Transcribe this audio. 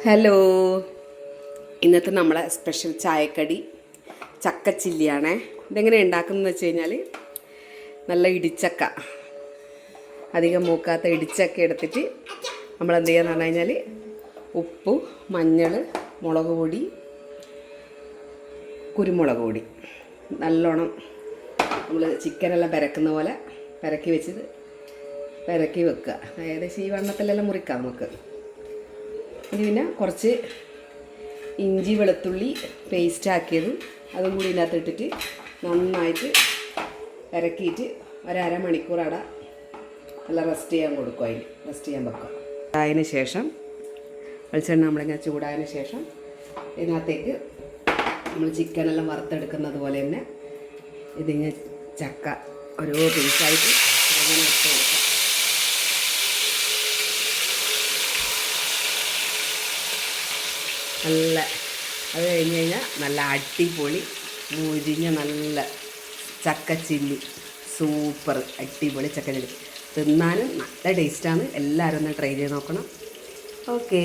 Hello, ഇന്നത്തെ നമ്മളെ special ചായക്കടി ചക്കച്ചില്ലിയാണേ. ഇതെങ്ങനെ ഉണ്ടാക്കുന്നതെന്ന് വെച്ച് കഴിഞ്ഞാൽ നല്ല ഇടിച്ചക്ക, അധികം മൂക്കാത്ത ഇടിച്ചക്ക എടുത്തിട്ട് നമ്മൾ എന്ത് ചെയ്യാന്ന് പറഞ്ഞു കഴിഞ്ഞാൽ ഉപ്പ്, മഞ്ഞൾ, മുളക് പൊടി, കുരുമുളക് പൊടി നല്ലോണം നമ്മൾ ചിക്കനെല്ലാം പെരക്കുന്ന പോലെ പെരക്കി വെച്ചത് പെരക്കി വെക്കുക. ഏകദേശം ഈ വണ്ണത്തിലെല്ലാം മുറിക്കാം നമുക്ക്. ഇനി പിന്നെ കുറച്ച് ഇഞ്ചി വെളുത്തുള്ളി പേസ്റ്റ് ആക്കിയതും അതും കൂടി ഇതിനകത്ത് ഇട്ടിട്ട് നന്നായിട്ട് ഇറക്കിയിട്ട് ഒരമണിക്കൂർ അവിടെ നല്ല റെസ്റ്റ് ചെയ്യാൻ കൊടുക്കും. റെസ്റ്റ് ചെയ്യാൻ വെക്കുക. അതിന് ശേഷം വെളിച്ചെണ്ണ നമ്മളിങ്ങനെ ചൂടായതിന് ശേഷം ഇതിനകത്തേക്ക് നമ്മൾ ചിക്കനെല്ലാം വറുത്തെടുക്കുന്നത് പോലെ തന്നെ ഇതിങ്ങനെ ചക്ക ഓരോ പീസായിട്ട് അങ്ങനെ ഇട്ട് കൊടുക്കുക. നല്ല അത് കഴിഞ്ഞ് കഴിഞ്ഞാൽ നല്ല അടിപൊളി മുരിഞ്ഞ നല്ല ചക്കച്ചില്ലി, സൂപ്പർ അടിപൊളി ചക്കച്ചില്ലി. തിന്നാനും നല്ല ടേസ്റ്റാണ്. എല്ലാവരും ഒന്ന് ട്രൈ ചെയ്ത് നോക്കണം. ഓക്കേ.